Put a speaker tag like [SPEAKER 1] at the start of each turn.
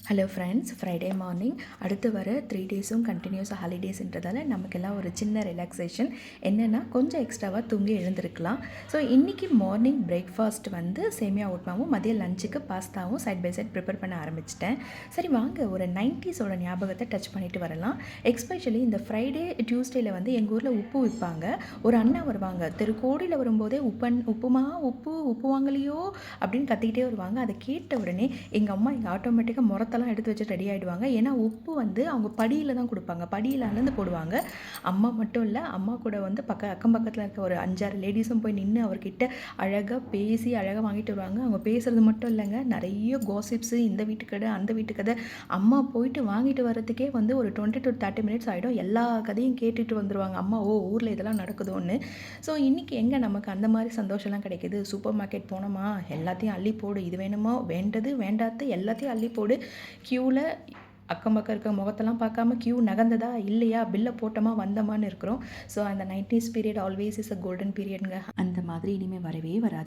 [SPEAKER 1] Hello friends, Friday morning அடுத்து வர 3 டேஸும் கண்டினியூஸாக ஹாலிடேஸ்ன்றதால நமக்கெல்லாம் ஒரு சின்ன ரிலாக்ஸேஷன் என்னென்னா கொஞ்சம் எக்ஸ்ட்ராவாக தூங்கி எழுந்திருக்கலாம். ஸோ இன்றைக்கி மார்னிங் பிரேக்ஃபாஸ்ட் வந்து சேமியா உப்புமாவும் மதியம் லஞ்சுக்கு பாஸ்தாவும் சைட் பை சைட் ப்ரிப்பேர் பண்ண ஆரம்பிச்சிட்டேன். சரி வாங்க ஒரு 90ஸோட ஞாபகத்தை டச் பண்ணிட்டு வரலாம். எஸ்பெஷலி இந்த ஃப்ரைடே டியூஸ்டேயில் வந்து எங்கள் ஊரில் உப்பு விற்பாங்க. ஒரு அண்ணா வருவாங்க, தெருக்கோடியில் வரும்போதே உப்பு வாங்கலையோ அப்படின்னு கத்திக்கிட்டே வருவாங்க. அதை கேட்ட உடனே எங்கள் அம்மா இங்கே ஆட்டோமேட்டிக்காக முறத்தெல்லாம் எடுத்து வச்சு ரெடி ஆகிடுவாங்க. ஏன்னா உப்பு வந்து அவங்க படியில் தான் கொடுப்பாங்க, படியில் அளந்து போடுவாங்க. அம்மா மட்டும் இல்லை, அம்மா கூட வந்து அக்கம் பக்கத்தில் இருக்க ஒரு 5-6 லேடிஸும் போய் நின்று அவர்கிட்ட அழகாக பேசி அழகாக வாங்கிட்டு வருவாங்க. அவங்க பேசுகிறது மட்டும் இல்லைங்க, நிறைய காசிப்ஸு, இந்த வீட்டு கடை அந்த வீட்டு கதை. அம்மா போயிட்டு வாங்கிட்டு வரதுக்கே வந்து ஒரு 20 to 30 மினிட்ஸ் ஆகிடும். எல்லா கதையும் கேட்டுட்டு வந்துடுவாங்க அம்மா. ஊரில் இதெல்லாம் நடக்குதோன்னு. ஸோ இன்றைக்கி எங்கே நமக்கு அந்த மாதிரி சந்தோஷம்லாம் கிடைக்கிது? சூப்பர் மார்க்கெட் போனோமா, எல்லாத்தையும் அள்ளி போடு, இது வேணுமோ வேண்டது வேண்டாத எல்லாத்தையும் அள்ளி போடு, க்யூவில் அக்கம் பக்கம் இருக்க முகத்தெல்லாம் பார்க்காம க்யூ நகர்ந்ததா இல்லையா, பில்லை போட்டோமா வந்தோமான்னு இருக்கிறோம். ஸோ அந்த 90s period always is a golden பீரியட்ங்க. அந்த மாதிரி இனிமேல் வரவே வராது.